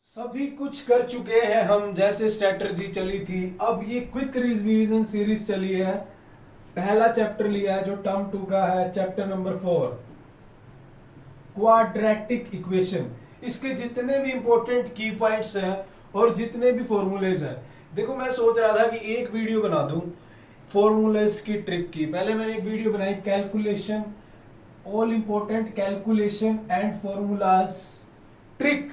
सभी कुछ कर चुके हैं हम, जैसे स्ट्रेटजी चली थी। अब ये क्विक रिवीजन सीरीज चली है। पहला चैप्टर लिया है जो टर्म 2 का है, चैप्टर नंबर 4, क्वाड्रेटिक इक्वेशन। इसके जितने भी इंपॉर्टेंट की पॉइंट्स हैं और जितने भी फॉर्मूलेज हैं, देखो मैं सोच रहा था कि एक वीडियो बना दूं फॉर्मूलेज की, ट्रिक की। पहले मैंने एक वीडियो बनाई, calculation, all important calculation and formulas trick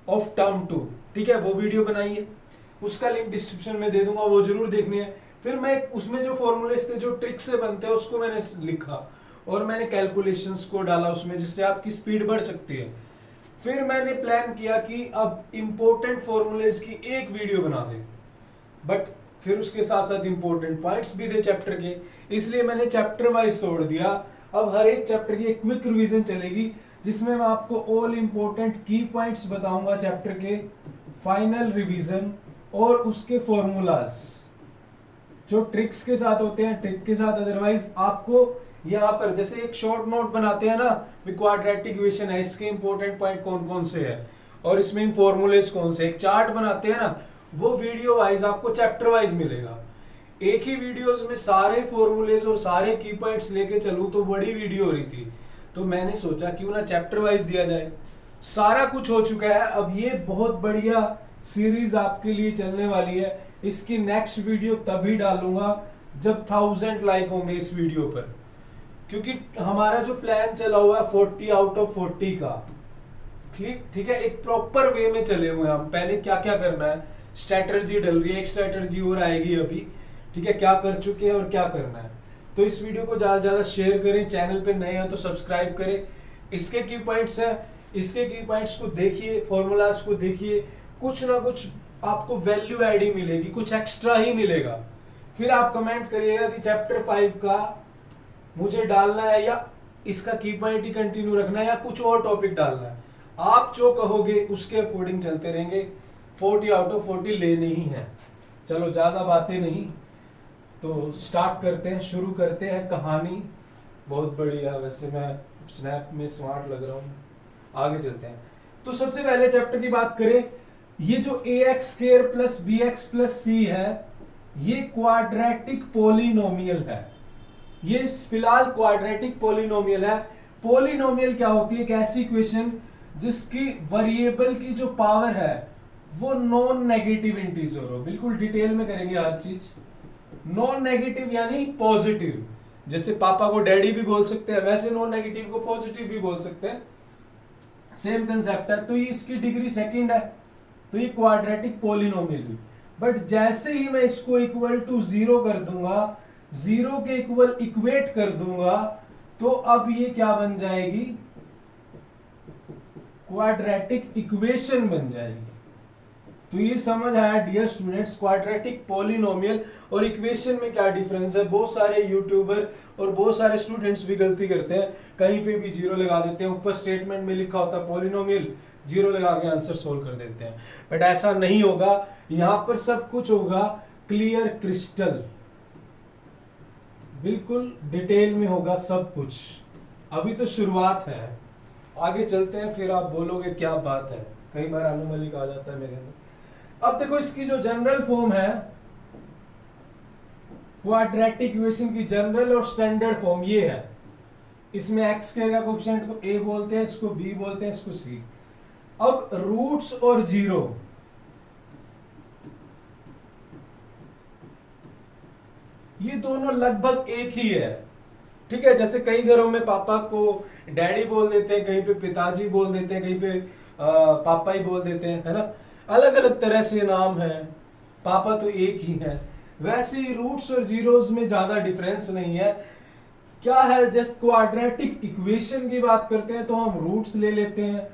of term 2, ठीक है, वो वीडियो बनाई है। उसका लिंक डिस्क्रिप्शन में दे दूंगा, वो जरूर देखनी है। फिर मैं उसमें जो फॉर्मूलेस थे जो ट्रिक से बनते हैं उसको मैंने लिखा और मैंने कैलकुलेशंस को डाला उसमें, जिससे आपकी स्पीड बढ़ सकती है। फिर मैंने प्लान किया कि अब इंपॉर्टेंट फॉर्मूलेस की एक वीडियो बना दें, बट फिर उसके साथ साथ इंपॉर्टेंट पॉइंट्स भी थे चैप्टर के, इसलिए मैंने चैप्टर वाइज तोड़ दिया। अब हर एक चैप्टर की एक क्विक रिवीजन चलेगी, जिसमें मैं आपको ऑल इंपॉर्टेंट की पॉइंट्स बताऊंगा चैप्टर के, फाइनल रिवीजन और उसके फॉर्मूलाज जो ट्रिक्स के साथ होते हैं, ट्रिक के साथ। अदरवाइज आपको यहाँ पर जैसे एक शॉर्ट नोट बनाते हैं ना, क्वाड्रेटिक इक्वेशन है, इसके इंपॉर्टेंट पॉइंट कौन कौन से हैं और इसमें फॉर्मूलेस कौन से, एक चार्ट बनाते हैं ना, वो वीडियो वाइज आपको चैप्टर वाइज मिलेगा। एक ही वीडियोस में सारे फॉर्मूलेज और सारे की पॉइंट्स लेके चलूं तो बड़ी वीडियो हो रही थी, तो मैंने सोचा क्यों ना चैप्टर वाइज दिया जाए। सारा कुछ हो चुका है, अब ये बहुत बढ़िया सीरीज आपके लिए चलने वाली है। इसकी नेक्स्ट वीडियो तभी डालूंगा जब 1000 लाइक होंगे इस वीडियो पर, क्योंकि हमारा जो प्लान चला हुआ है 40 आउट ऑफ 40 का, ठीक है, एक प्रॉपर वे में चले हुए हम। पहले क्या क्या करना है, स्ट्रेटजी डल रही है, एक स्ट्रेटजी और आएगी अभी, ठीक है, क्या कर चुके हैं और क्या करना है। तो इस वीडियो को ज्यादा से ज्यादा शेयर करें, चैनल पे नए हैं तो सब्सक्राइब करें। इसके की पॉइंट्स है, इसके की पॉइंट्स को देखिए, फॉर्मूलाज को देखिए, कुछ ना कुछ आपको वैल्यू ऐड ही मिलेगी, कुछ एक्स्ट्रा ही मिलेगा। फिर आप कमेंट करिएगा कि चैप्टर 5 का मुझे डालना है या इसका की पॉइंट ही कंटिन्यू रखना है या कुछ और टॉपिक डालना है। आप जो कहोगे उसके अकॉर्डिंग चलते रहेंगे। 40 आउट ऑफ 40 लेने ही है। चलो ज्यादा बातें नहीं, तो स्टार्ट करते हैं, शुरू करते हैं कहानी। बहुत बढ़िया, वैसे मैं स्नैप में स्मार्ट लग रहा हूँ। आगे चलते हैं। तो सबसे पहले चैप्टर की बात करें, ये जो ax square plus bx plus c है, ये क्वाड्रेटिक पोलिनोमियल है। ये फिलहाल क्वाड्रेटिक पोलिनोमियल है। पोलिनोमियल क्या होती है? एक ऐसी इक्वेशन जिसकी वेरिएबल की जो पावर है वो नॉन नेगेटिव इंटीजर हो। बिल्कुल डिटेल में करेंगे हर चीज। नॉन नेगेटिव यानी पॉजिटिव, जैसे पापा को डैडी भी बोल सकते हैं, वैसे नॉन नेगेटिव को पॉजिटिव भी बोल सकते हैं, सेम कंसेप्ट है। तो ये इसकी डिग्री सेकंड है, तो ये क्वाड्रेटिक पोलिनोमियल हुई। बट जैसे ही मैं इसको इक्वल टू 0 कर दूंगा, 0 के इक्वल इक्वेट कर दूंगा, तो अब ये क्या बन जाएगी? क्वाड्रेटिक इक्वेशन बन जाएगी। तो ये समझ आया डियर स्टूडेंट्स, क्वाड्रेटिक पॉलिनोमियल और इक्वेशन में क्या डिफरेंस है। बहुत सारे यूट्यूबर और बहुत सारे स्टूडेंट्स भी गलती करते हैं, कहीं पे भी जीरो लगा देते हैं, ऊपर स्टेटमेंट में लिखा होता है पॉलिनोमियल, जीरो लगा के आंसर सोल्व कर देते हैं। बट ऐसा नहीं होगा, यहां पर सब कुछ होगा क्लियर क्रिस्टल, बिल्कुल डिटेल में होगा सब कुछ। अभी तो शुरुआत है, आगे चलते हैं, फिर आप बोलोगे क्या बात है। कई बार अनुमलिक आ जाता है मेरे अंदर। अब देखो इसकी जो जनरल फॉर्म है, क्वाड्रेटिक इक्वेशन की जनरल और स्टैंडर्ड फॉर्म ये है। इसमें एक्स स्क्वायर का कोएफिशिएंट को a बोलते हैं, इसको b बोलते हैं, इसको c। अब रूट्स और जीरो, ये दोनों लगभग एक ही है, ठीक है। जैसे कई घरों में पापा को डैडी बोल देते हैं, कहीं पे पिताजी बोल देते हैं, कहीं पे पापा ही बोल देते हैं, है ना। अलग अलग तरह से नाम है, पापा तो एक ही है। वैसे ही रूट्स और जीरोस में ज्यादा डिफरेंस नहीं है। क्या है, जब क्वाड्रेटिक इक्वेशन की बात करते हैं तो हम रूट्स ले लेते हैं,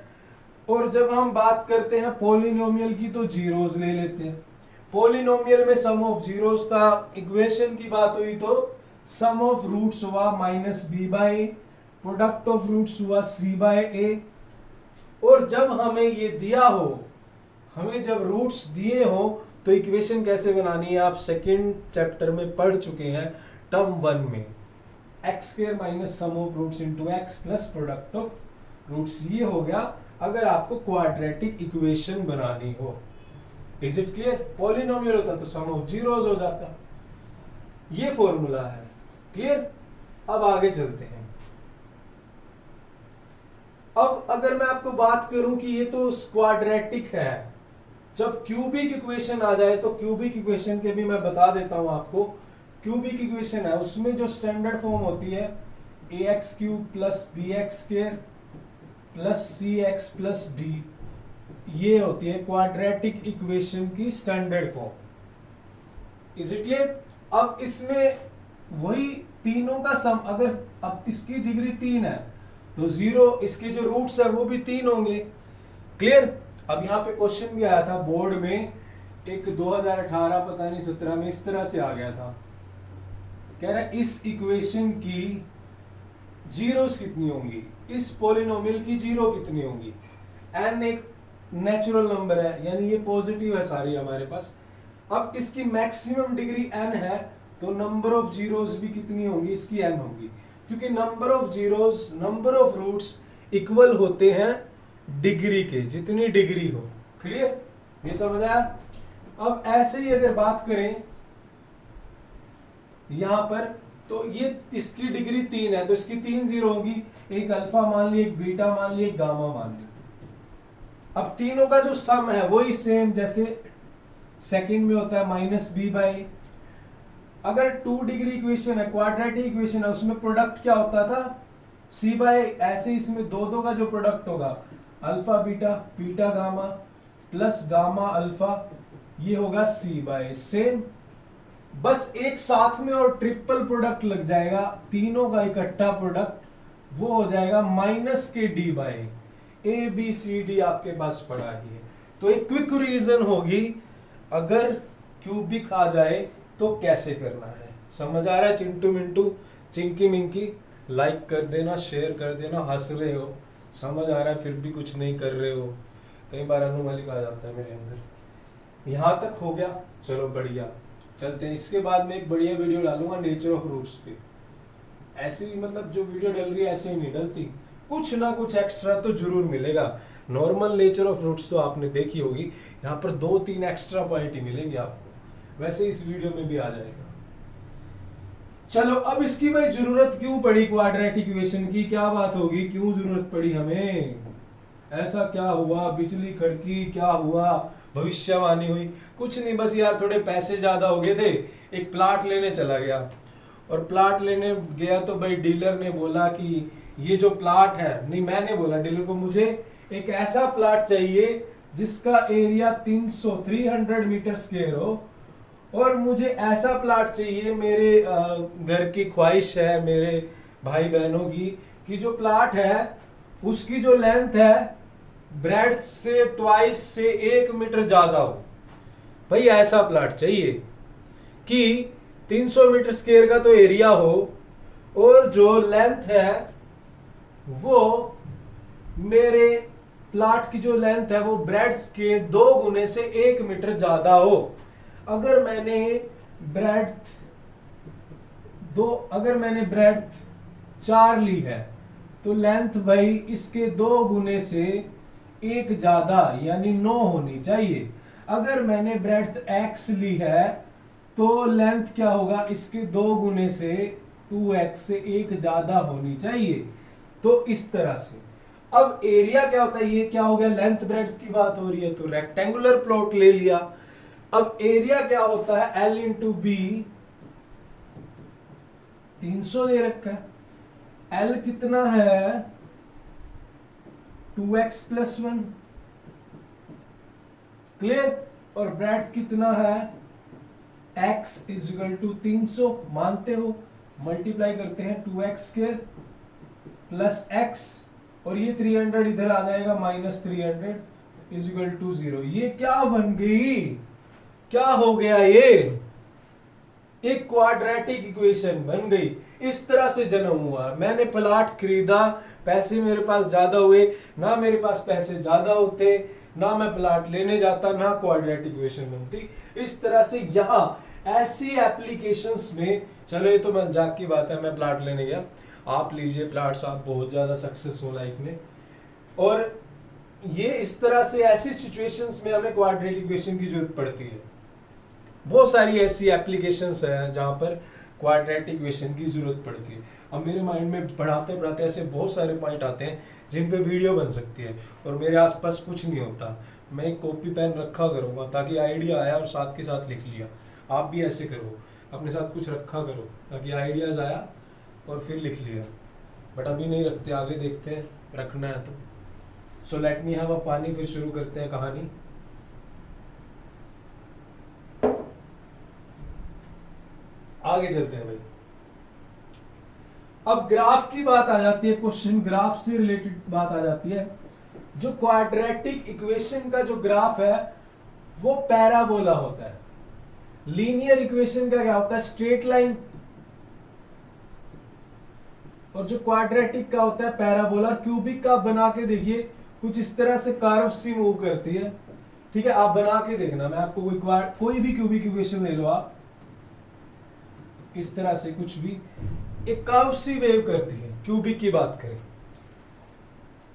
और जब हम बात करते हैं पॉलिनोमियल की तो जीरोस ले लेते हैं। पॉलिनोमियल में सम ऑफ जीरोस था, इक्वेशन की बात हुई तो सम ऑफ रूट्स हुआ minus b by a, product of roots हुआ सी बाय ए। और जब हमें ये दिया हो, हमें जब रूट्स दिए हो, तो इक्वेशन कैसे बनानी है आप सेकंड चैप्टर में पढ़ चुके हैं, टर्म 1 में। X square minus sum of roots into x plus product of roots, ये हो गया अगर आपको क्वाड्रेटिक इक्वेशन बनानी हो। Is it clear? पॉलिनोमियल होता तो सम ऑफ जीरोस हो जाता। ये फॉर्मूला है। क्लियर? अब आगे चलते हैं। अब अगर मैं आपको बात करूं कि ये तो क्वाड्रेटिक है, जब क्यूबिक इक्वेशन आ जाए तो क्यूबिक इक्वेशन के भी मैं बता देता हूं आपको। क्यूबिक इक्वेशन है उसमें जो स्टैंडर्ड फॉर्म होती है ax cube plus B X square plus C X plus D, ये होती है क्वाड्रेटिक इक्वेशन की standard form. Is it clear? अब इसमें वही तीनों का सम, अगर अब इसकी डिग्री 3 है तो 0, इसके जो रूट्स है वो भी 3 होंगे। क्लियर? अब यहाँ पे क्वेश्चन भी आया था बोर्ड में, एक 2018 पता नहीं 17 में इस तरह से आ गया था। कह रहा है इस इक्वेशन की जीरोस कितनी होंगी, इस पॉलिनोमियल की जीरो कितनी होंगी। n एक नेचुरल नंबर है, यानी ये पॉजिटिव है सारी हमारे पास। अब इसकी मैक्सिमम डिग्री n है तो नंबर ऑफ जीरोस भी कितनी होंगी, इसकी n होगी, क्योंकि number of zeros number of roots equal होते हैं डिग्री के, जितनी डिग्री हो। क्लियर? ये समझ आया? अब ऐसे ही अगर बात करें यहां पर, तो ये इसकी डिग्री 3 है तो इसकी 3 जीरो होगी, एक अल्फा मान ली, एक बीटा मान ली, एक गामा मान ली। अब तीनों का जो सम है वही सेम जैसे सेकंड में होता है माइनस बी बाई, अगर 2 डिग्री इक्वेशन है, क्वाड्रेटिक इक्वेशन है, उसमें प्रोडक्ट क्या होता था सी बाई, ऐसे इसमें दो का जो प्रोडक्ट होगा alpha beta, beta gamma plus gamma alpha, ये होगा सी बाई। सेम, बस एक साथ में और ट्रिपल प्रोडक्ट लग जाएगा, तीनों का इकट्ठा प्रोडक्ट वो हो जाएगा माइनस के d by a b c d, आपके पास पड़ा ही है। तो एक क्विक रीजन होगी, अगर क्यूबिक आ जाए तो कैसे करना है। समझ आ रहा है चिंटू मिंटू चिंकी मिंकी? लाइक कर देना, शेयर कर देना। हंस रहे हो, समझ आ रहा है, फिर भी कुछ नहीं कर रहे हो। कई बार अनुमलिक आ जाता है मेरे अंदर। यहां तक हो गया, चलो बढ़िया, चलते हैं। इसके बाद में एक बढ़िया वीडियो डालूंगा नेचर ऑफ रूट्स पे। ऐसी मतलब जो वीडियो डल रही है ऐसे ही नहीं डलती, कुछ ना कुछ एक्स्ट्रा तो जरूर मिलेगा। नॉर्मल नेचर ऑफ रूट्स तो आपने देखी होगी, यहाँ पर 2-3 एक्स्ट्रा पॉइंट ही मिलेंगे आपको, वैसे इस वीडियो में भी आ जाएगा। चलो, अब इसकी भाई जरूरत क्यों पड़ी क्वाड्रेटिक इक्वेशन की, क्या बात होगी, क्यों जरूरत पड़ी हमें, ऐसा क्या हुआ, बिजली खड़की, क्या हुआ, भविष्यवाणी हुई? कुछ नहीं, बस यार थोड़े पैसे ज्यादा हो गए थे, एक प्लाट लेने चला गया, और प्लाट लेने गया तो भाई डीलर ने बोला कि ये जो प्लाट है, नहीं मैंने बोला डीलर को, मुझे एक ऐसा प्लाट चाहिए जिसका एरिया 300 मीटर स्क्वायर हो, और मुझे ऐसा प्लाट चाहिए, मेरे घर की ख्वाहिश है मेरे भाई बहनों की, कि जो प्लाट है उसकी जो लेंथ है ब्रेड्थ से ट्वाइस से 1 मीटर ज्यादा हो। भाई ऐसा प्लाट चाहिए कि 300 मीटर स्क्वायर का तो एरिया हो, और जो लेंथ है वो मेरे प्लाट की जो लेंथ है वो ब्रेड्थ के 2 गुने से 1 मीटर ज्यादा हो। अगर मैंने ब्रेड्थ 4 ली है तो लेंथ भाई इसके 2 गुने से 1 ज्यादा यानी 9 होनी चाहिए। अगर मैंने ब्रेड्थ x ली है तो लेंथ क्या होगा, इसके 2 गुने से 2x से 1 ज्यादा होनी चाहिए। तो इस तरह से अब एरिया क्या होता है, ये क्या हो गया, लेंथ ब्रेड्थ की बात हो रही है तो रेक्टेंगुलर प्लॉट ले लिया। अब एरिया क्या होता है, L इंटू बी, 300 दे रखा है, L कितना है 2x प्लस 1, क्लियर, और ब्रेड्थ कितना है x इज इक्वल टू 300, मानते हो, मल्टीप्लाई करते हैं 2x स्क्वायर प्लस x, और ये 300 इधर आ जाएगा माइनस 300 इज इक्वल टू 0। ये क्या बन गई, क्या हो गया, ये एक क्वाड्रेटिक इक्वेशन बन गई। इस तरह से जन्म हुआ। मैंने प्लाट खरीदा, पैसे मेरे पास ज्यादा हुए, ना मेरे पास पैसे ज्यादा होते, ना मैं प्लाट लेने जाता, ना क्वाड्रेटिक इक्वेशन बनती। इस तरह से यहां ऐसी एप्लीकेशंस में, चलो ये तो मजाक की बात है, मैं प्लाट लेने गया, आप लीजिए प्लाट्स, आप बहुत ज्यादा सक्सेस हो लाइफ में। और ये इस तरह से ऐसी सिचुएशंस में हमें क्वाड्रेटिक इक्वेशन की जरूरत पड़ती है। बहुत सारी ऐसी एप्लीकेशंस हैं जहां पर क्वाड्रेटिक इक्वेशन की जरूरत पड़ती है। अब मेरे माइंड में पढ़ाते पढ़ाते ऐसे बहुत सारे पॉइंट आते हैं जिन पे वीडियो बन सकती है, और मेरे आसपास कुछ नहीं होता। मैं एक कॉपी पेन रखा करूँगा ताकि आइडिया आया और साथ के साथ लिख लिया। आप भी ऐसे करो, अपने साथ कुछ रखा करो ताकि आइडियाज आया और फिर लिख लिया। बट अभी नहीं रखते, आगे देखते हैं, रखना है तो। So let me have a पानी, फिर शुरू करते हैं कहानी। आगे चलते हैं भाई। अब ग्राफ की बात आ जाती है, क्वेश्चन ग्राफ से रिलेटेड बात आ जाती है। जो क्वाड्रेटिक इक्वेशन का जो ग्राफ है वो पैराबोला होता है। लीनियर इक्वेशन का क्या होता है? Straight line. और जो क्वाड्रेटिक का होता है पैराबोला। क्यूबिक का आप बना के देखिए, कुछ इस तरह से कर्व सी मूव करती है। ठीक है, आप बना के देखना। मैं आपको कोई भी क्यूबिक इक्वेशन ले लो आप, इस तरह से कुछ भी एक कर्व सी वेव करती है। क्यूबिक की बात करें।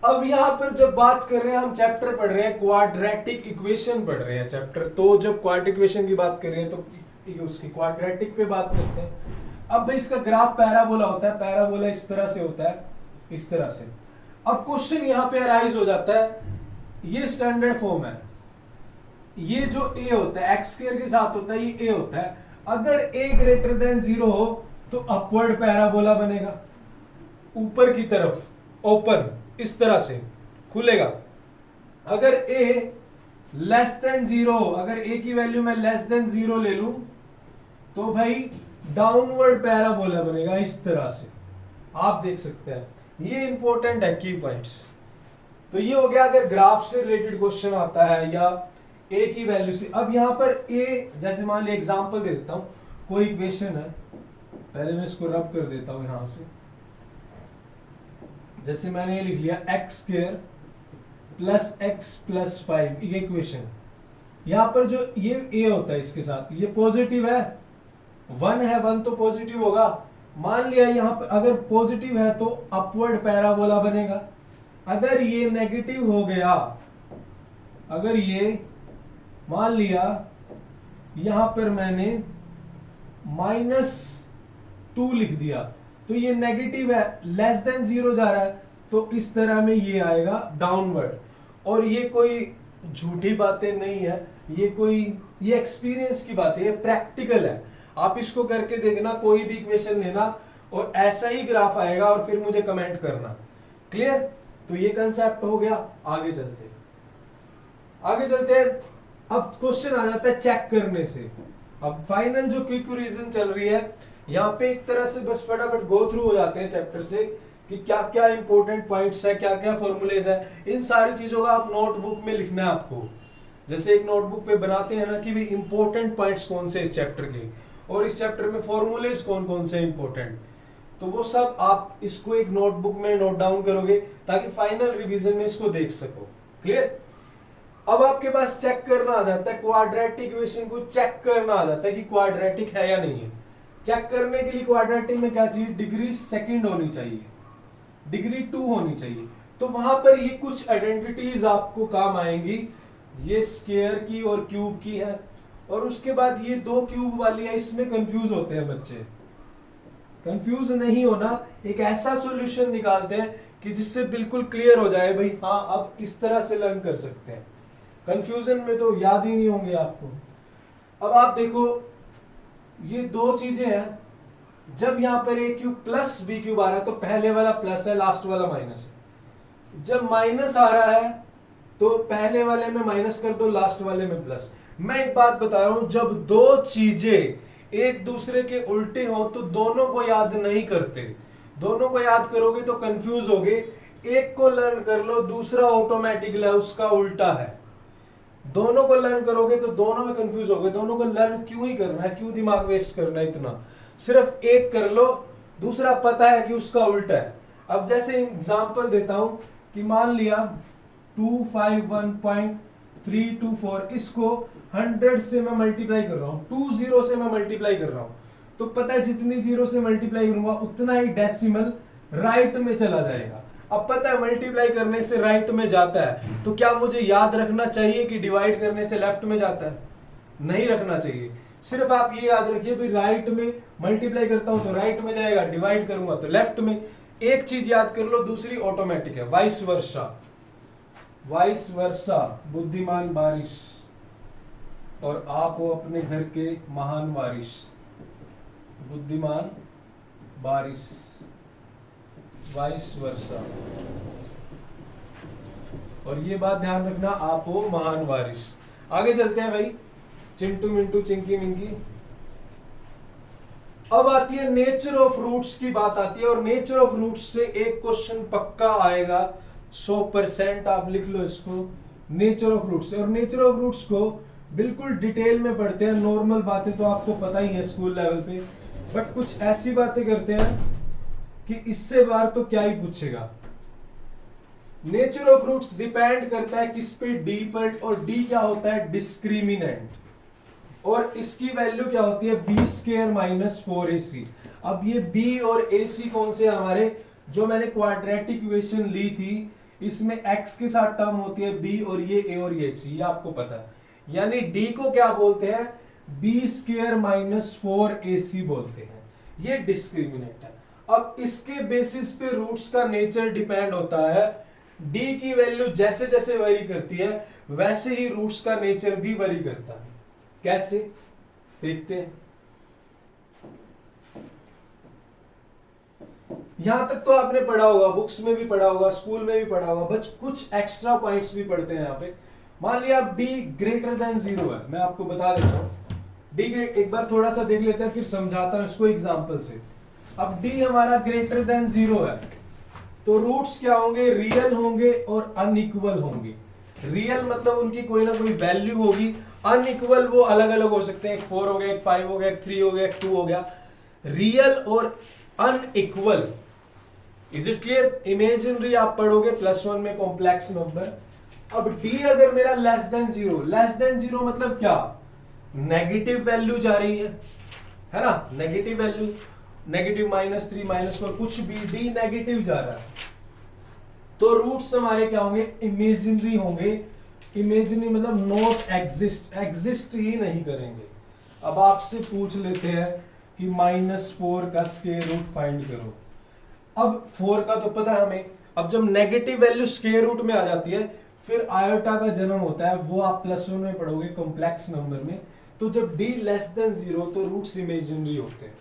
अब यहां पर जब बात कर रहे हैं, हम चैप्टर पढ़ रहे हैं, क्वाड्रेटिक इक्वेशन पढ़ रहे हैं चैप्टर। तो जब क्वाड्रेटिक इक्वेशन की बात कर रहे हैं तो उसकी क्वाड्रेटिक पे बात करते हैं। अब भाई इसका ग्राफ पैराबोला होता है। पैराबोला इस तरह से होता है, इस तरह से। अब क्वेश्चन यहां पे अराइज हो जाता है, ये स्टैंडर्ड फॉर्म है। ये जो ए होता है एक्स स्क्वायर के साथ होता है, ये ए होता है। अगर ए ग्रेटर देन 0 हो तो अपवर्ड पैराबोला बनेगा, ऊपर की तरफ ओपन, इस तरह से खुलेगा। अगर ए लेस देन 0 हो, अगर ए की वैल्यू मैं लेस देन 0 ले लूं तो भाई डाउनवर्ड पैराबोला बनेगा, इस तरह से। आप देख सकते हैं, ये इंपॉर्टेंट है, की पॉइंट्स। तो ये हो गया अगर ग्राफ से रिलेटेड क्वेश्चन आता है या ए की वैल्यू से। अब यहां पर ए, जैसे मान लिया एग्जांपल दे देता हूं, कोई इक्वेशन है, पहले मैं इसको रब कर देता हूं यहां से। जैसे मैंने ये लिख लिया x square plus x plus 5, ये इक्वेशन। यहां पर जो ये ए होता है इसके साथ, ये पॉजिटिव है, 1 है, 1 तो पॉजिटिव होगा। मान लिया यहां पर अगर पॉजिटिव है तो अपवर्ड पैराबोला बनेगा। अगर ये नेगेटिव हो गया, अगर ये मान लिया यहां पर मैंने -2 लिख दिया तो ये नेगेटिव है, लेस देन 0 जा रहा है, तो इस तरह में ये आएगा डाउनवर्ड। और ये कोई झूठी बातें नहीं है, ये एक्सपीरियंस की बात है, ये प्रैक्टिकल है। आप इसको करके देखना, कोई भी इक्वेशन लेना और ऐसा ही ग्राफ आएगा और फिर मुझे कमेंट करना। क्लियर? तो ये कंसेप्ट हो गया। आगे चलते हैं। अब क्वेश्चन आ जाता है चेक करने से। अब फाइनल जो क्विक रीजन चल रही है यहाँ पे, एक तरह से बस फटाफट गो थ्रू हो जाते हैं चैप्टर से कि क्या क्या इंपॉर्टेंट पॉइंट्स है, क्या क्या फॉर्मूलेज है। इन सारी चीजों का आप नोटबुक में लिखना है आपको। जैसे एक नोटबुक पे बनाते हैं ना कि भी इंपॉर्टेंट पॉइंट्स कौन से इस चैप्टर के, और इस चैप्टर में फॉर्मूलेज कौन कौन से इंपॉर्टेंट, तो वो सब आप इसको एक नोटबुक में नोट डाउन करोगे ताकि फाइनल रिवीजन में इसको देख सको। क्लियर? अब आपके पास चेक करना आ जाता है, क्वाड्रेटिक इक्वेशन को चेक करना आ जाता है कि क्वाड्रेटिक है या नहीं है। चेक करने के लिए क्वाड्रेटिक में क्या चाहिए? डिग्री सेकंड होनी चाहिए, डिग्री 2 होनी चाहिए। तो वहां पर ये कुछ आइडेंटिटीज आपको काम आएंगी, ये स्क्वायर की और क्यूब की है। और उसके बाद ये 2 क्यूब वाली है, इसमें कंफ्यूज होते हैं बच्चे। कंफ्यूज नहीं होना, एक ऐसा सॉल्यूशन निकालते हैं कि जिससे बिल्कुल क्लियर हो जाए भाई हाँ अब इस तरह से लर्न कर सकते हैं। कंफ्यूजन में तो याद ही नहीं होंगे आपको। अब आप देखो ये 2 चीजें हैं, जब यहां पर ए क्यूब प्लस बी क्यूब आ रहा है तो पहले वाला प्लस है, लास्ट वाला माइनस है। जब माइनस आ रहा है तो पहले वाले में माइनस कर दो, लास्ट वाले में प्लस। मैं एक बात बता रहा हूं, जब 2 चीजें एक दूसरे के उल्टे हो तो दोनों को याद नहीं करते। दोनों को याद करोगे तो कंफ्यूज होगे। एक को लर्न कर लो, दूसरा ऑटोमेटिक उसका उल्टा है। दोनों को लर्न करोगे तो दोनों में कंफ्यूज होगे। दोनों को लर्न क्यों ही करना है, क्यों दिमाग वेस्ट करना है इतना? सिर्फ एक कर लो, दूसरा पता है कि उसका उल्टा है। अब जैसे एग्जांपल देता हूं कि मान लिया 251.324, इसको 100 से मैं मल्टीप्लाई कर रहा हूं, 20 से मैं मल्टीप्लाई कर रहा हूं, तो पता है जितनी 0 से मल्टीप्लाई करूंगा उतना ही डेसिमल राइट में चला जाएगा। अब पता है मल्टीप्लाई करने से राइट में जाता है, तो क्या मुझे याद रखना चाहिए कि डिवाइड करने से लेफ्ट में जाता है? नहीं रखना चाहिए। सिर्फ आप ये याद रखिए भाई राइट में मल्टीप्लाई करता हूं तो राइट में जाएगा, डिवाइड करूंगा तो लेफ्ट में। एक चीज याद कर लो, दूसरी ऑटोमेटिक है, वाइस वर्सा। वाइस वर्सा, बुद्धिमान बारिश और आप हो अपने घर के महान वारिश। बुद्धिमान बारिश, वाइस वर्सा। और ये बात ध्यान रखना, आप हो महान वारिस। आगे चलते हैं भाई, चिंटू मिंटू चिंकी मिंकी। अब आती है नेचर ऑफ रूट्स की बात आती है, और नेचर ऑफ रूट्स से एक क्वेश्चन पक्का आएगा 100%, आप लिख लो इसको, नेचर ऑफ रूट्स। और नेचर ऑफ रूट्स को बिल्कुल डिटेल में पढ़ते हैं, नॉर्मल बातें तो आपको पता ही है स्कूल लेवल पे, बट कुछ ऐसी बातें करते हैं कि इससे बार तो क्या ही पूछेगा। नेचर ऑफ रूट्स डिपेंड करता है किस पे? डी पर, और डी क्या होता है? डिस्क्रिमिनेंट, और इसकी वैल्यू क्या होती है? B square minus 4ac। अब ये बी और ac कौन से हमारे, जो मैंने क्वाड्रेटिक इक्वेशन ली थी, इसमें x के साथ टर्म होती है b, और ये a और ये c, ये आपको पता है। यानी d को क्या बोलते हैं? बी स्क्वायर माइनस 4ac बोलते हैं, ये डिस्क्रिमिनेंट है। अब इसके बेसिस पे रूट्स का नेचर डिपेंड होता है। डी की वैल्यू जैसे जैसे वेरी करती है वैसे ही रूट्स का नेचर भी वेरी करता है। कैसे? देखते हैं। यहां तक तो आपने पढ़ा होगा, बुक्स में भी पढ़ा होगा, स्कूल में भी पढ़ा होगा, बस कुछ एक्स्ट्रा पॉइंट्स भी पढ़ते हैं यहाँ पे। मान लिया अब डी ग्रेटर देन 0 है, मैं आपको बता देता हूं डी एक बार थोड़ा सा देख लेते हैं, फिर समझाता हूं इसको एग्जांपल से। अब डी हमारा ग्रेटर देन 0 है, तो रूट्स क्या होंगे? रियल होंगे और अनइक्वल होंगे। रियल मतलब उनकी कोई ना कोई वैल्यू होगी, अनइक्वल वो अलग अलग हो सकते हैं, एक 4 हो गया, एक 5 हो गया, एक 3 हो गया, एक 2 हो गया। रियल और unequal, is it clear? Imaginary आप पढ़ोगे +1 में कॉम्प्लेक्स नंबर। अब डी अगर मेरा लेस देन 0 मतलब क्या? नेगेटिव वैल्यू जा रही है ना, नेगेटिव वैल्यू, नेगेटिव -3 -4 कुछ भी, डी नेगेटिव जा रहा है, तो रूट्स हमारे क्या होंगे? इमेजिनरी होंगे। इमेजिनरी मतलब नॉट एग्जिस्ट, एग्जिस्ट ही नहीं करेंगे। अब आपसे पूछ लेते हैं कि -4 का स्क्वायर रूट फाइंड करो। अब 4 का तो पता है हमें, अब जब नेगेटिव वैल्यू स्क्वायर रूट में आ जाती है फिर आयोटा का जन्म होता है, वो आप +1 में पढ़ोगे कॉम्प्लेक्स नंबर में। तो जब d लेस देन 0 तो रूट्स इमेजिनरी होते हैं।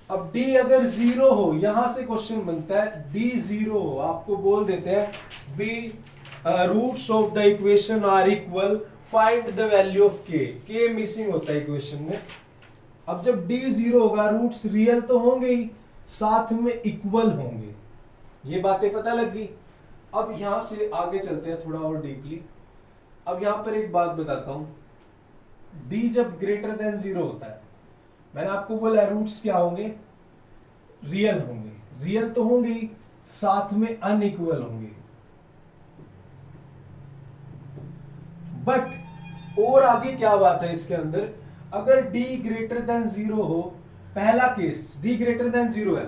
अब d अगर 0 हो, यहां से क्वेश्चन बनता है d 0 हो, आपको बोल देते हैं b roots of the equation are equal, find the value of k missing होता है इक्वेशन में। अब जब d 0 होगा, रूट्स रियल तो होंगे ही, साथ में इक्वल होंगे। ये बातें पता लग गई। अब यहां से आगे चलते हैं थोड़ा और डीपली। अब यहां पर एक बात बताता हूं, d जब ग्रेटर देन 0 होता है, मैंने आपको बोला रूट्स क्या होंगे? रियल होंगे, रियल तो होंगे ही, साथ में अनइक्वल होंगे। बट और आगे क्या बात है इसके अंदर, अगर d ग्रेटर देन 0 हो, पहला केस d ग्रेटर देन 0 है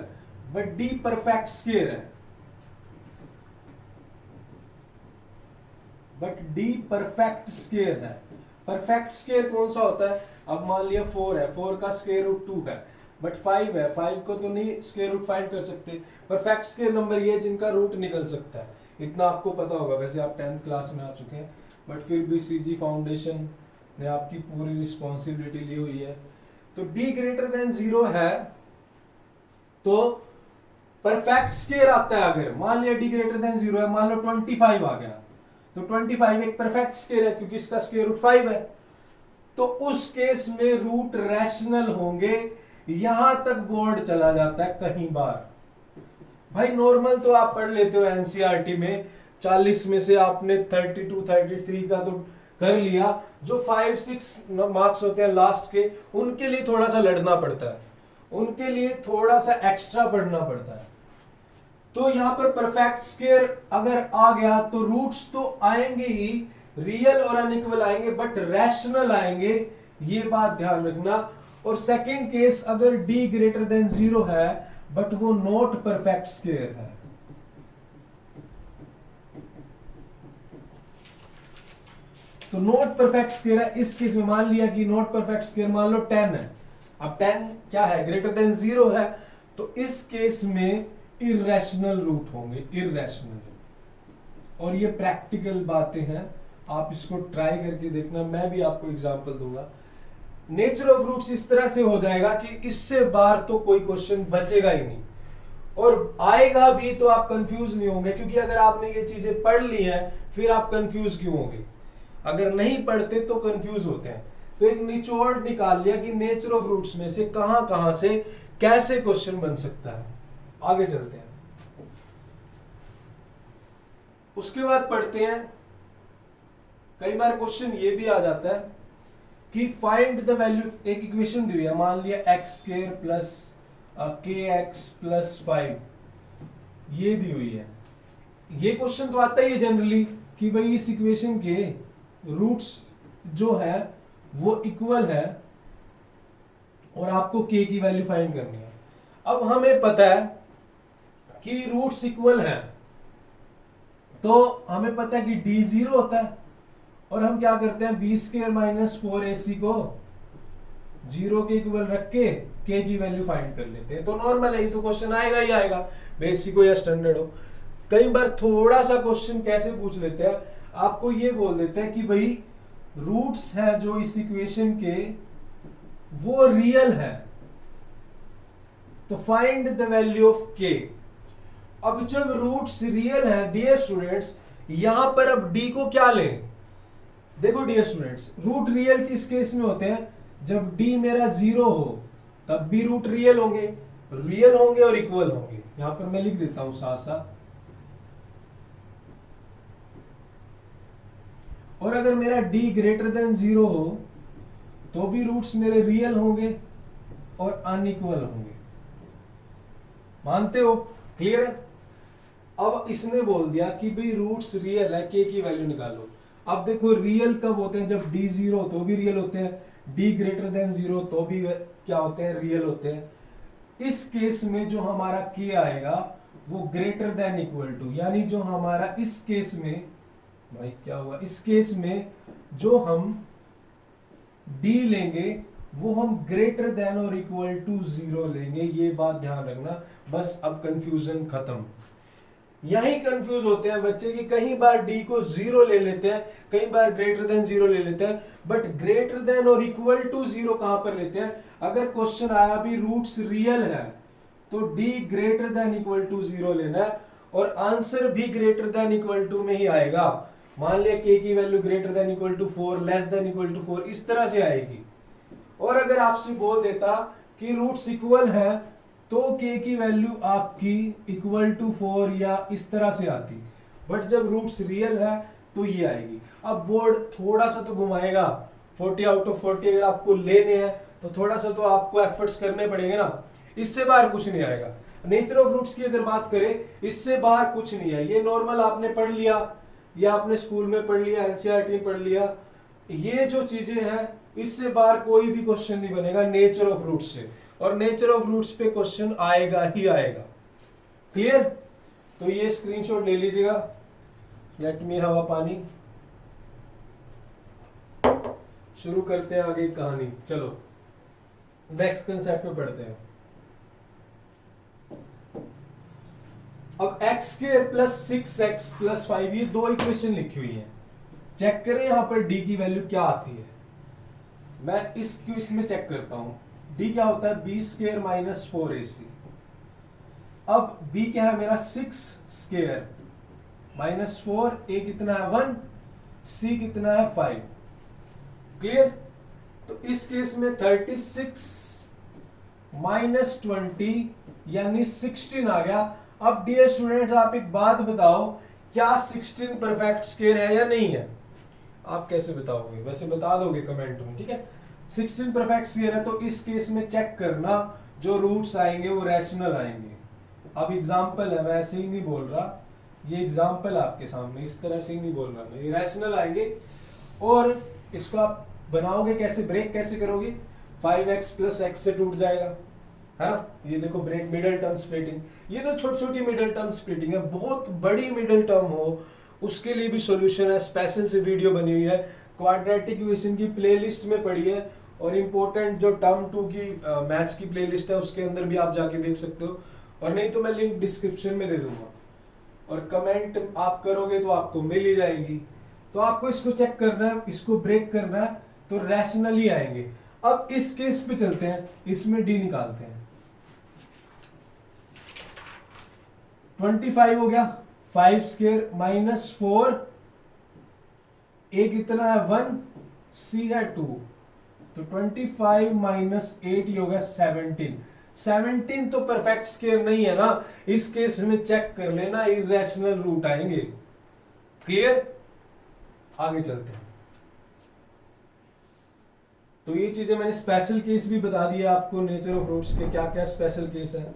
बट d परफेक्ट स्क्वायर है, बट d परफेक्ट स्क्वायर है। परफेक्ट स्क्वायर कौन सा होता है? अब मान लिया 4 है, 4 का स्क्वायर रूट 2 है, बट 5 है, 5 को तो नहीं स्क्वायर रूट फाइंड कर सकते। परफेक्ट स्क्वायर नंबर ये जिनका रूट निकल सकता है, इतना आपको पता होगा। वैसे आप 10th क्लास में आ चुके हैं, बट फिर भी सीजी फाउंडेशन ने आपकी पूरी रिस्पॉन्सिबिलिटी ली हुई है। तो d ग्रेटर देन 0 है तो परफेक्ट स्क्वायर आता है। अगर मान लिया d ग्रेटर देन 0 है, मान लो 25 आ गया, तो 25 एक परफेक्ट स्क्वायर है क्योंकि इसका स्क्वायर रूट 5 है, तो उस केस में रूट रैशनल होंगे। यहां तक बोर्ड चला जाता है कहीं बार। भाई नॉर्मल तो आप पढ़ लेते हो एनसीईआरटी में, 40 में से आपने 32 33 का तो कर लिया, जो 5-6 मार्क्स होते हैं लास्ट के, उनके लिए थोड़ा सा लड़ना पड़ता है, उनके लिए थोड़ा सा एक्स्ट्रा पढ़ना पड़ता है। तो यहां पर परफेक्ट स्क्वायर अगर आ गया तो रूट्स तो आएंगे ही, रियल और अनइक्वल आएंगे, बट रैशनल आएंगे, ये बात ध्यान रखना। और सेकंड केस, अगर d ग्रेटर देन 0 है बट वो नॉट परफेक्ट स्क्वायर है, तो नॉट परफेक्ट स्क्वायर है, इस केस में मान लिया कि नॉट परफेक्ट स्क्वायर मान लो 10 है। अब 10 क्या है, ग्रेटर देन 0 है, तो इस केस में इर्रेशनल रूट होंगे, इर्रेशनल। और ये प्रैक्टिकल बातें हैं, आप इसको ट्राई करके देखना, मैं भी आपको एग्जांपल दूंगा। नेचर ऑफ रूट्स इस तरह से हो जाएगा कि इससे बाहर तो कोई क्वेश्चन बचेगा ही नहीं, और आएगा भी तो आप कंफ्यूज नहीं होंगे, क्योंकि अगर आपने ये चीजें पढ़ ली हैं फिर आप कंफ्यूज क्यों होंगे, अगर नहीं पढ़ते तो कंफ्यूज होते हैं। तो एक निचोड़ निकाल लिया कि नेचर ऑफ रूट्स में से कहां कहां से कैसे क्वेश्चन बन सकता है। आगे चलते हैं, उसके बाद पढ़ते हैं, कई बार क्वेश्चन ये भी आ जाता है कि फाइंड द वैल्यू, एक इक्वेशन दी हुई है, मान लिया एक्स स्क्वायर प्लस के एक्स प्लस 5 ये दी हुई है। ये क्वेश्चन तो आता ही है जनरली कि भाई इस इक्वेशन के रूट्स जो है वो इक्वल है और आपको के की वैल्यू फाइंड करनी है। अब हमें पता है कि रूट्स इक्वल हैं, तो हमें पता है कि डी 0 होता है, और हम क्या करते हैं, बी स्क्वायर माइनस 4ac को 0 के इक्वल रख के की वैल्यू फाइंड कर लेते हैं। तो नॉर्मल है, ये तो क्वेश्चन आएगा ही आएगा, बेसिक हो या स्टैंडर्ड हो। कई बार थोड़ा सा क्वेश्चन कैसे पूछ लेते हैं, आपको ये बोल देते हैं कि भाई रूट्स हैं जो इस इक्वेशन के वो रियल है, तो फाइंड द वैल्यू ऑफ के। अब जब रूट्स रियल हैं डियर स्टूडेंट्स, यहां पर अब डी को क्या लें, देखो डियर स्टूडेंट्स, रूट रियल किस केस में होते हैं, जब डी मेरा 0 हो तब भी रूट रियल होंगे, रियल होंगे और इक्वल होंगे। यहां पर मैं लिख देता हूं साथ साथ, और अगर मेरा डी ग्रेटर देन 0 हो तो भी रूट्स मेरे रियल होंगे और अनइक्वल होंगे। मानते हो, क्लियर है। अब इसने बोल दिया कि भाई रूट्स रियल है, के की वैल्यू निकालो। अब देखो रियल कब होते हैं, जब डी 0 तो भी रियल होते हैं, डी ग्रेटर देन 0 तो भी क्या होते हैं, रियल होते हैं। इस केस में जो हमारा के आएगा वो ग्रेटर देन इक्वल टू, यानी जो हमारा इस केस में, भाई क्या हुआ, इस केस में जो हम डी लेंगे वो हम ग्रेटर देन और इक्वल टू 0 लेंगे, ये बात ध्यान रखना। बस अब कंफ्यूजन खत्म। यही कंफ्यूज होते हैं बच्चे कि कई बार डी को 0 ले लेते हैं, कई बार ग्रेटर देन 0 ले लेते हैं, बट ग्रेटर देन और इक्वल टू 0 कहां पर लेते हैं। अगर क्वेश्चन आया भी रूट्स रियल है तो d greater than equal to 0 लेना है, और आंसर भी ग्रेटर देन इक्वल टू में ही आएगा। मान लिया के की value greater than equal to 4, less than equal to 4, इस तरह से आएगी। और अगर आपसे बोल देता कि रूट्स इक्वल है तो के की वैल्यू आपकी इक्वल टू 4 या इस तरह से आती, बट जब रूट्स रियल है तो ये आएगी। अब बोर्ड थोड़ा सा तो घुमाएगा, 40 आउट ऑफ 40 अगर आपको लेने हैं तो थोड़ा सा तो आपको एफर्ट्स करने पड़ेंगे ना, इससे बाहर कुछ नहीं आएगा। नेचर ऑफ रूट्स की अगर बात करें, इससे बाहर कुछ नहीं है। ये नॉर्मल आपने पढ़ लिया या आपने स्कूल में पढ़ लिया, एनसीईआरटी में पढ़ लिया, ये जो चीजें हैं इससे बाहर कोई भी क्वेश्चन नहीं बनेगा नेचर ऑफ रूट्स से, और नेचर ऑफ रूट्स पे क्वेश्चन आएगा ही आएगा। क्लियर। तो ये स्क्रीनशॉट ले लीजिएगा। लेट मी हैव अ पानी। शुरू करते हैं आगे कहानी। चलो नेक्स्ट कंसेप्ट पे पढ़ते हैं। अब x square plus 6x plus 5, ये दो इक्वेशन लिखी हुई है। चेक करें यहां पर डी की वैल्यू क्या आती है। मैं इसमें चेक करता हूं, डी क्या होता है, बी स्क्वायर माइनस 4ac। अब बी क्या है मेरा, 6 स्क्वायर माइनस 4, ए कितना है 1, सी कितना है 5। क्लियर। तो इस केस में 36 माइनस 20 यानी 16 आ गया। अब डियर स्टूडेंट्स आप एक बात बताओ, क्या 16 परफेक्ट स्क्वायर है या नहीं है। आप कैसे बताओगे, वैसे बता दोगे कमेंट में, ठीक है। 16 परफेक्ट स्क्वायर है तो इस केस में चेक करना जो रूट्स आएंगे वो रैशनल आएंगे। अब एग्जांपल है, मैं ऐसे ही नहीं बोल रहा, ये एग्जांपल आपके सामने, इस तरह से ही नहीं बोल रहा मैं, ये रैशनल आएंगे। और इसको आप बनाओगे कैसे, ब्रेक कैसे करोगे, 5x प्लस x से टूट जाएगा, है ना। ये देखो ब्रेक, मिडिल टर्म स्प्लिटिंग, ये तो छोटी छोटी मिडिल टर्म स्प्लिटिंग है। बहुत बड़ी मिडिल टर्म हो उसके लिए भी सॉल्यूशन है, स्पेशल से वीडियो बनी हुई है, क्वाड्रेटिक इक्वेशन की प्लेलिस्ट में पड़ी है, और इम्पोर्टेंट जो टर्म 2 की मैथ्स की प्लेलिस्ट है उसके अंदर भी आप जाके देख सकते हो, और नहीं तो मैं लिंक डिस्क्रिप्शन में दे दूंगा, और कमेंट आप करोगे तो आपको मिल ही जाएगी। तो आपको इसको चेक करना है, इसको ब्रेक करना है, तो रैशनली आएंगे। अब इस केस पे चलते हैं, इसमें डी निकालते हैं। 25 हो गया, 5 स्क्वायर माइनस 4, ए कितना है 1, सी है 2, तो 25 माइनस 8 ये हो गया 17। 17 तो परफेक्ट स्क्वायर नहीं है ना, इस केस में चेक कर लेना, इरेशनल रूट आएंगे। क्लियर? आगे चलते हैं। तो ये चीजें मैंने स्पेशल केस भी बता दिया आपको, नेचर ऑफ रूट्स के क्या क्या स्पेशल केस है।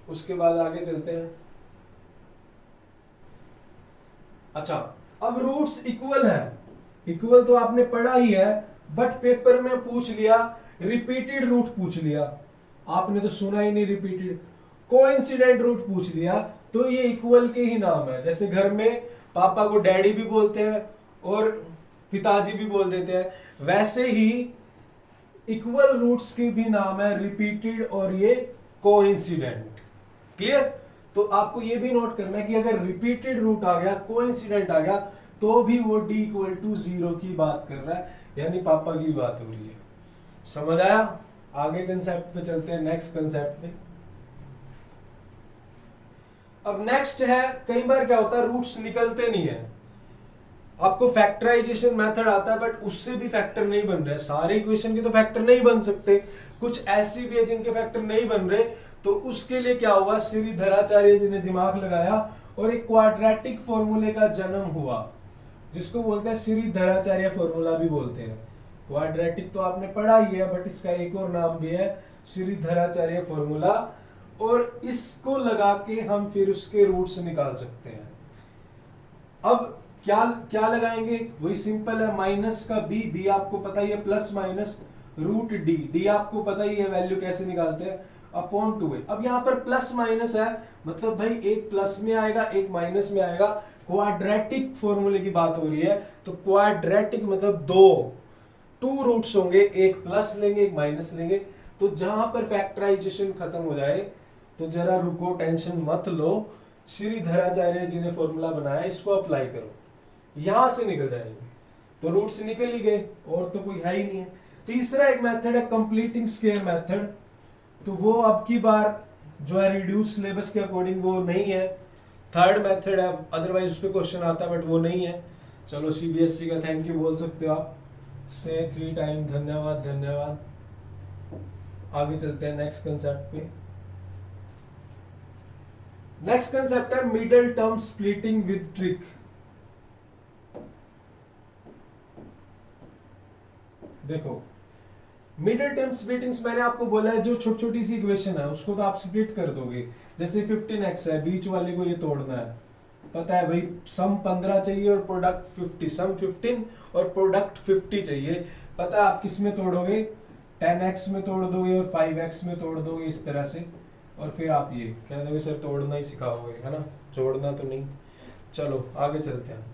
उसके बाद आगे चलते हैं। अच्छा, अब रूट्स इक्वल है, इक्वल तो आपने पढ़ा ही है, बट पेपर में पूछ लिया रिपीटेड रूट पूछ लिया, आपने तो सुना ही नहीं रिपीटेड। कोइंसिडेंट रूट पूछ लिया, तो ये इक्वल के ही नाम है। जैसे घर में पापा को डैडी भी बोलते हैं और पिताजी भी बोल देते हैं, वैसे ही इक्वल रूट्स के भी नाम है रिपीटेड और ये कोइंसिडेंट। क्लियर? तो आपको ये भी नोट करना है कि अगर रिपीटेड रूट आ गया, कोइंसिडेंट आ गया, तो भी वो d इक्वल टू 0 की बात कर रहा है, यानी पापा की बात हो रही है। समझ आया? आगे कंसेप्ट पे चलते हैं, नेक्स्ट कंसेप्ट पे। अब नेक्स्ट है, कई बार क्या होता है रूट्स निकलते नहीं है, आपको फैक्टराइजेशन मेथड आता है बट उससे भी फैक्टर नहीं बन रहे। सारे इक्वेशन के तो फैक्टर नहीं बन सकते, कुछ ऐसी भी है जिनके फैक्टर नहीं बन रहे, तो उसके लिए क्या हुआ, श्रीधराचार्य जी ने दिमाग लगाया और एक क्वाड्रेटिक फॉर्मूले का जन्म हुआ, जिसको बोलते हैं श्रीधराचार्य फॉर्मूला भी बोलते हैं। क्वाड्रेटिक तो आपने पढ़ा ही है, बट इसका एक और नाम भी है श्रीधराचार्य फॉर्मूला, और इसको लगा के हम फिर उसके रूट्स निकाल सकते हैं। अब क्या क्या लगाएंगे, वही सिंपल है, माइनस का बी, बी आपको पता ही है, plus minus root d, d आपको पता ही है वैल्यू कैसे निकालते हैं, अपॉन 2a। अब यहाँ पर प्लस माइनस है, मतलब भाई एक प्लस में आएगा एक माइनस में आएगा, क्वाड्रेटिक फॉर्मूले की बात हो रही है, तो क्वाड्रेटिक मतलब टू रूट्स होंगे, एक प्लस लेंगे एक माइनस लेंगे। तो जहां पर फैक्टराइजेशन खत्म हो जाए तो जरा रुको, टेंशन मत लो, श्रीधराचार्य जी ने फॉर्मूला बनाया, इसको अप्लाई करो, यहां से निकल जाएंगे। तो रूट्स निकल ही गए, और तो कोई है ही नहीं है। तीसरा एक मेथड है कंप्लीटिंग स्क्वायर मेथड, तो वो अब की बार जो है रिड्यूस सिलेबस के अकॉर्डिंग वो नहीं है, थर्ड मेथड है, अदरवाइज उस पर क्वेश्चन आता है बट वो नहीं है। चलो सीबीएसई का थैंक यू बोल सकते हो आप, से 3 टाइम धन्यवाद धन्यवाद। आगे चलते हैं नेक्स्ट कंसेप्ट पे। नेक्स्ट कंसेप्ट है middle term splitting with trick. देखो, मिडल टर्म स्प्लिटिंग्स मैंने आपको बोला है, जो छोटी छोटी सी इक्वेशन है उसको तो आप स्प्लिट कर दोगे। जैसे 15x है, बीच वाले को ये तोड़ना है, पता है भाई सम 15 चाहिए और प्रोडक्ट 50, सम 15 और प्रोडक्ट 50 चाहिए, पता है आप किस में तोड़ोगे, 10x में तोड़ दोगे और 5x में तोड़ दोगे, इस तरह से, और फिर आप ये कह दोगे सर तोड़ना ही सिखाओगे, है ना, जोड़ना तो नहीं। चलो आगे चलते हैं।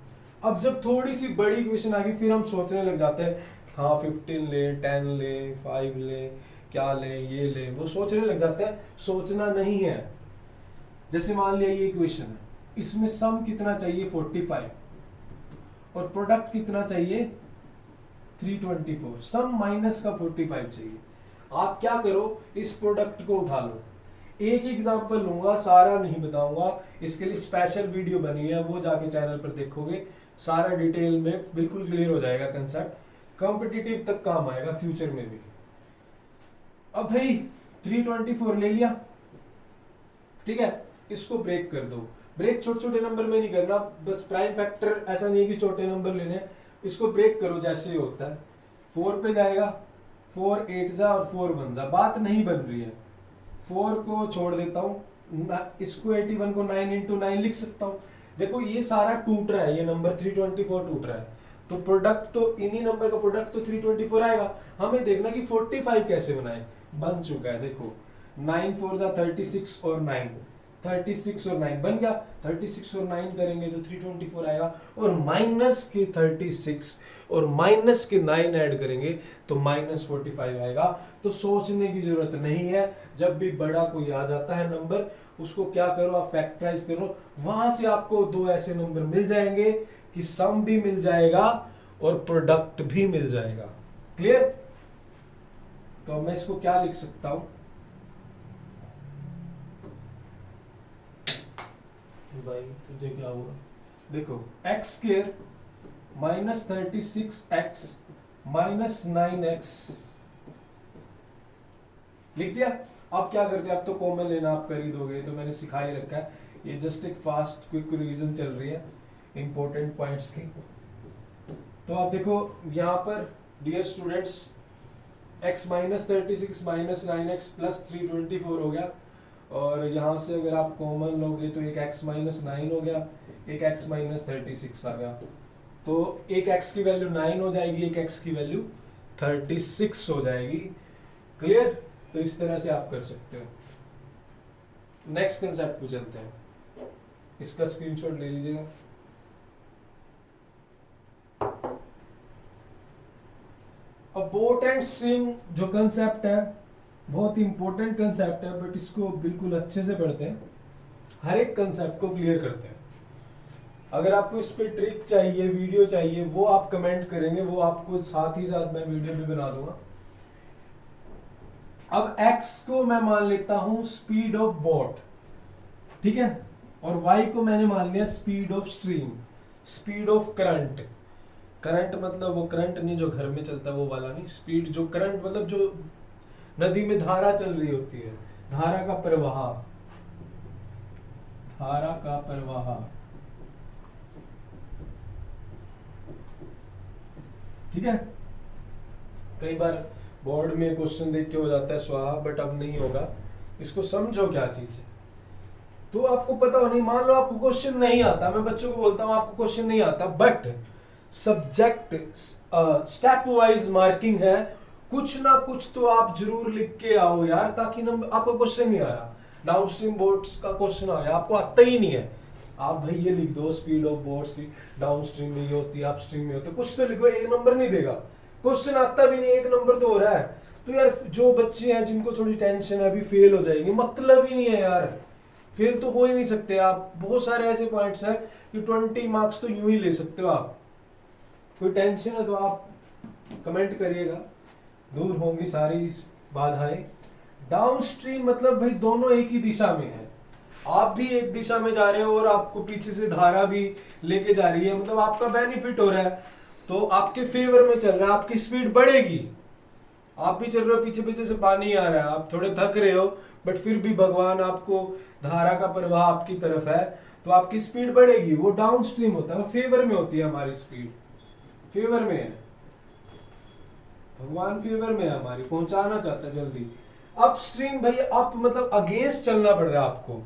अब जब थोड़ी सी बड़ी इक्वेशन आ गई, फिर हम सोचने लग जाते हैं, हाँ 15 ले, 10 ले, 5 ले, क्या ले, ये ले, वो सोचने लग जाते हैं। सोचना नहीं है। जैसे मान लिया ये इक्वेशन है, इसमें सम कितना चाहिए 45 और प्रोडक्ट कितना चाहिए 324, सम माइनस का 45 चाहिए। आप क्या करो, इस प्रोडक्ट को उठा लो। एक ही एग्जांपल लूंगा, सारा नहीं बताऊंगा, इसके लिए स्पेशल वीडियो बनी है, वो जाके चैनल पर देखोगे, सारा डिटेल में बिल्कुल क्लियर हो जाएगा कंसेप्ट, कॉम्पिटिटिव तक काम आएगा फ्यूचर में भी। अब भाई 324 ले लिया, ठीक है, इसको ब्रेक कर दो। ब्रेक छोटे छोटे नंबर में नहीं करना, बस प्राइम फैक्टर ऐसा नहीं है कि छोटे नंबर लेने, इसको ब्रेक करो जैसे ही होता है। 4 पे जाएगा, 4 8 जा और 4 1 जा, बात नहीं बन रही है, 4 को छोड़ देता हूँ, इसको 81 को 9 into 9 लिख सकता हूँ। देखो ये सारा टूट रहा है, ये नंबर 324 टूट रहा है, तो प्रोडक्ट तो इन्हीं नंबर का प्रोडक्ट तो 324 आएगा। हमें देखना कि 45 कैसे बनाए, बन चुका है, देखो 9 4 जा 36 और 9, 36 और 9 बन गया, 36 और 9 करेंगे तो 324 आएगा, और माइनस के 36 और माइनस के 9 ऐड करेंगे तो -45 आएगा। तो सोचने की जरूरत नहीं है, जब भी बड़ा कोई आ जाता है नंबर उसको क्या करो, आप फैक्टराइज करो, वहां से आपको दो ऐसे नंबर मिल जाएंगे कि सम भी मिल जाएगा और प्रोडक्ट भी मिल जाएगा। क्लियर? तो मैं इसको क्या लिख सकता हूं भाई, तुझे क्या हुआ? देखो x² -36x -9x लिख दिया। अब क्या करते हैं, अब तो कॉमन लेना आप कर ही दोगे, तो मैंने सिखा ही रखा है। ये जस्ट एक फास्ट क्विक रिवीजन चल रही है इंपॉर्टेंट पॉइंट्स की। तो आप देखो यहाँ पर डियर स्टूडेंट्स x -36 -9x + 324 हो गया, और यहाँ से अगर आप कॉमन लोगे तो एक x -9 हो गया, एक x -36 आ गया। तो एक x की वैल्यू 9 हो जाएगी, एक x की वैल्यू 36 हो जाएगी। क्लियर? तो इस तरह से आप कर सकते हो। नेक्स्ट कंसेप्ट पे चलते हैं, इसका स्क्रीनशॉट ले लीजिएगा। अब बोट एंड स्ट्रीम जो कंसेप्ट है बहुत इंपॉर्टेंट कंसेप्ट है, बट इसको बिल्कुल अच्छे से पढ़ते हैं, हर एक कंसेप्ट को क्लियर करते हैं। अगर आपको इस पे ट्रिक चाहिए, वीडियो चाहिए, वो आप कमेंट करेंगे, वो आपको साथ ही साथ मैं वीडियो भी बना दूंगा। अब x को मैं मान लेता हूं स्पीड ऑफ बोट, ठीक है, और y को मैंने मान लिया speed of stream, speed of current. Current मतलब वो करंट नहीं जो घर में चलता है वो वाला नहीं, स्पीड जो करंट मतलब जो नदी में धारा चल रही होती है, धारा का प्रवाह, धारा का प्रवाह, ठीक है। कई बार बोर्ड में क्वेश्चन देख के हो जाता है स्वाहा, बट अब नहीं होगा, इसको समझो क्या चीज है। तो आपको पता हो नहीं, मान लो आपको क्वेश्चन नहीं आता, मैं बच्चों को बोलता हूं आपको क्वेश्चन नहीं आता, but subject step wise marking है, कुछ ना कुछ तो आप जरूर लिख के आओ यार, ताकि नंबर, आपको क्वेश्चन नहीं आया, डाउनस्ट्रीम बोट्स का क्वेश्चन आ गया, आपको आता ही नहीं है, आप भाई ये लिख दो स्पीड ऑफ बोट्स डाउनस्ट्रीम में ये होती है, अपस्ट्रीम में होती है, कुछ तो लिखो, एक नंबर नहीं देगा, क्वेश्चन आता भी नहीं, एक नंबर तो हो रहा है। तो यार जो बच्चे हैं जिनको थोड़ी टेंशन है अभी फेल हो जाएंगे, मतलब ही नहीं है यार, फेल तो हो ही नहीं सकते आप। बहुत सारे ऐसे पॉइंट्स हैं कि 20 मार्क्स तो यूं ही ले सकते हो आप। कोई टेंशन है तो आप कमेंट करिएगा, दूर होंगी सारी बाधाएं। डाउनस्ट्रीम मतलब भाई दोनों एक ही दिशा में है, आप भी एक दिशा में जा रहे हो और आपको पीछे से धारा भी लेके जा रही है, मतलब आपका बेनिफिट हो रहा है, तो आपके फेवर में चल रहा है, आपकी स्पीड बढ़ेगी। आप भी चल रहे हो, पीछे पीछे से पानी आ रहा है, आप थोड़े थक रहे हो, बट फिर भी भगवान आपको, धारा का प्रवाह आपकी तरफ है, तो आपकी स्पीड बढ़ेगी। वो डाउनस्ट्रीम होता है, वो फेवर में होती है, हमारी स्पीड फेवर में है, भगवान फेवर में है, हमारी पहुंचाना चाहता है जल्दी। अपस्ट्रीम भाई अप मतलब अगेंस्ट चलना पड़ रहा है आपको,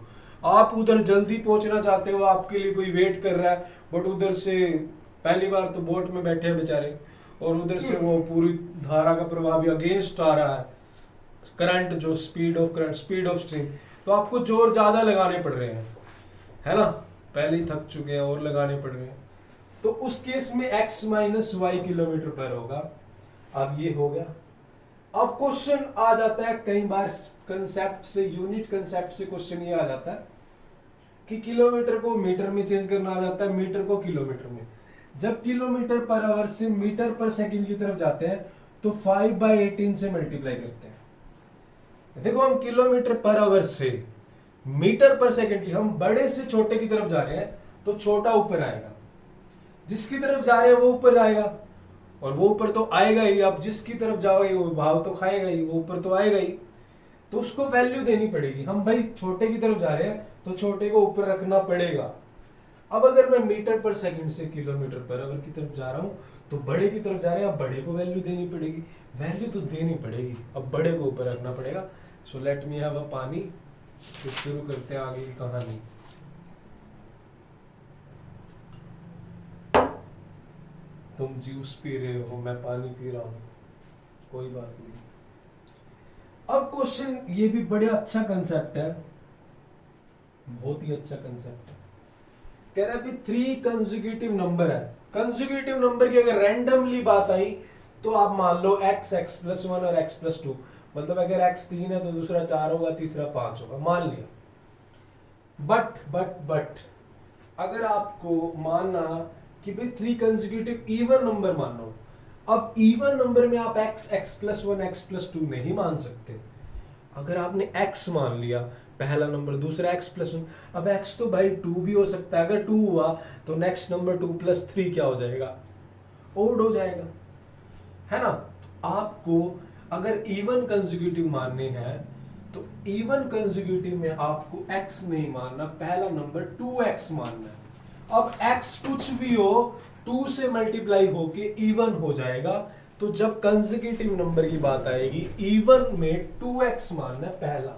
आप उधर जल्दी पहुंचना चाहते हो, आपके लिए कोई वेट कर रहा है, बट उधर से पहली बार तो बोट में बैठे हैं बेचारे, और उधर से वो पूरी धारा का प्रभाव भी अगेंस्ट आ रहा है, करंट जो speed of current, speed of stream, तो आपको जोर ज्यादा लगाने पड़ रहे हैं, है ना, पहले ही थक चुके हैं और लगाने पड़ रहे हैं। तो उस केस में x - y किलोमीटर पर होगा। अब ये हो गया। अब क्वेश्चन आ जाता है कई बार कंसेप्ट से, यूनिट कंसेप्ट से क्वेश्चन ये आ जाता है कि किलोमीटर को मीटर में चेंज करना आ जाता है, मीटर को किलोमीटर में। जब किलोमीटर पर आवर से मीटर पर सेकंड की तरफ जाते हैं तो 5/18 से मल्टीप्लाई करते हैं। देखो हम किलोमीटर पर आवर से मीटर पर सेकंड की, हम बड़े से छोटे की तरफ जा रहे हैं तो छोटा ऊपर आएगा, जिसकी तरफ जा रहे हैं वो ऊपर जाएगा, और वो ऊपर तो आएगा ही, आप जिसकी तरफ जाओगे वो भाव तो खाएगा ही, वो ऊपर तो आएगा ही, तो उसको वैल्यू देनी पड़ेगी। हम भाई छोटे की तरफ जा रहे हैं तो छोटे को ऊपर रखना पड़ेगा। अब अगर मैं मीटर पर सेकंड से किलोमीटर पर आवर की तरफ जा रहा हूं तो बड़े की तरफ जा रहे हैं, अब बड़े को वैल्यू देनी पड़ेगी, वैल्यू तो देनी पड़ेगी, अब बड़े को ऊपर रखना पड़ेगा। So let me have a पानी, फिर शुरू करते हैं आगे की कहानी। तुम जूस पी रहे हो, मैं पानी पी रहा हूं, कोई बात नहीं। अब क्वेश्चन ये भी बड़ा अच्छा कंसेप्ट है, बहुत ही अच्छा कंसेप्ट है। कह रहा है 3 कंसेक्यूटिव नंबर है, कंसेक्यूटिव नंबर की अगर रैंडमली बात आई तो आप मान लो x प्लस 1 और x प्लस 2, मतलब अगर x 3 है तो दूसरा 4 होगा, तीसरा 5 होगा, मान लिया। बट अगर आपको मानना कि भाई 3 कंसेक्यूटिव इवन नंबर मानो, अब इवन नंबर में आप x प्लस 1 x प्लस 2 नहीं मान सकते। अगर आपने x मान लिया पहला नंबर, दूसरा x प्लस 1, अब x तो भाई 2 भी हो सकता है, अगर 2 हुआ तो नेक्स्ट नंबर 2 प्लस 3 क्या हो जाएगा, ओड हो जाएगा, है ना। आपको अगर इवन कंसेक्यूटिव मानने हैं तो इवन कंसेक्यूटिव में आपको x नहीं मानना, पहला नंबर 2x मानना है। अब x कुछ भी हो 2 से मल्टीप्लाई होके इवन हो जाएगा, तो जब कंसेक्यूटिव नंबर की बात आएगी इवन में 2x मानना है पहला।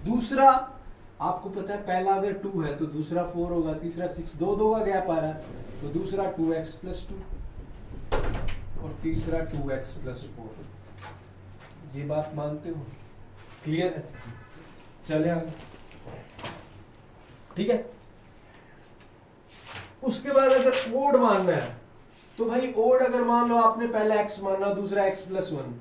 दूसरा आपको पता है पहला अगर 2 है तो दूसरा 4 होगा, तीसरा 6, 2 का गैप आ रहा है तो दूसरा 2x प्लस 2 और तीसरा 2x प्लस 4। ये बात मानते हो, क्लियर है? चले आगे, ठीक है। उसके बाद अगर ओड मानना है तो भाई ओड अगर मान लो आपने पहला x माना, दूसरा x प्लस 1,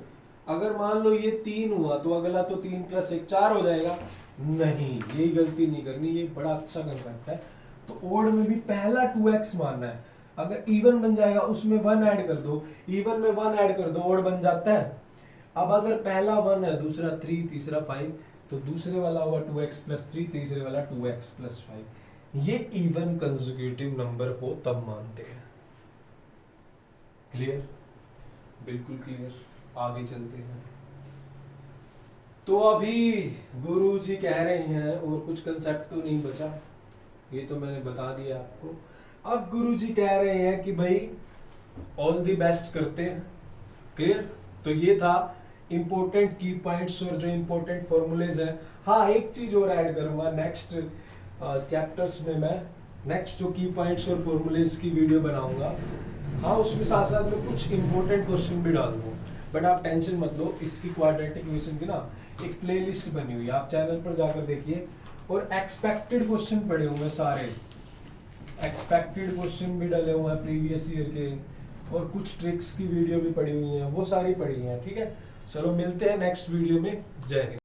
अगर मान लो ये 3 हुआ तो अगला तो 3 प्लस 1 4 हो जाएगा। नहीं, यही गलती नहीं करनी, ये बड़ा अच्छा कंसेप्ट है। तो ओड में भी पहला 2x मानना है, अगर इवन बन जाएगा उसमें 1 ऐड कर दो, इवन में 1 ऐड कर दो, ओड बन जाता है। अब अगर पहला 1 है, दूसरा 3, तीसरा 5, तो दूसरे वाला होगा 2x प्लस 3, तीसरे वाला 2x प्लस 5। ये इवन कंसेक्यूटिव नंबर हो तब मानते हैं। क्लियर? बिल्कुल क्लियर। आगे चलते हैं। तो अभी गुरुजी कह रहे हैं, और कुछ कंसेप्ट तो नहीं बचा, ये तो मैंने बता दिया आपको। अब गुरुजी कह रहे हैं कि भाई ऑल द बेस्ट करते हैं। क्लियर? तो ये था इंपॉर्टेंट की पॉइंट्स और जो इंपॉर्टेंट फॉर्मूलेज है। हाँ, एक चीज और ऐड करूंगा नेक्स्ट चैप्टर्स में, मैं नेक्स्ट जो की पॉइंट्स और फॉर्मूलेज की वीडियो बनाऊंगा। हाँ, उसमें साथ साथ में कुछ इंपॉर्टेंट क्वेश्चन भी डाल दूंगा, बट आप टेंशन मत लो, इसकी क्वाड्रेटिक इक्वेशन की ना एक प्लेलिस्ट बनी हुई है, आप चैनल पर जाकर देखिए। और एक्सपेक्टेड क्वेश्चन पड़े हुए हैं, सारे एक्सपेक्टेड क्वेश्चन भी डले हुए हैं प्रीवियस ईयर के, और कुछ ट्रिक्स की वीडियो भी पड़ी हुई हैं, वो सारी पड़ी हैं। ठीक है, चलो मिलते हैं नेक्स्ट वीडियो में। जय हिंद।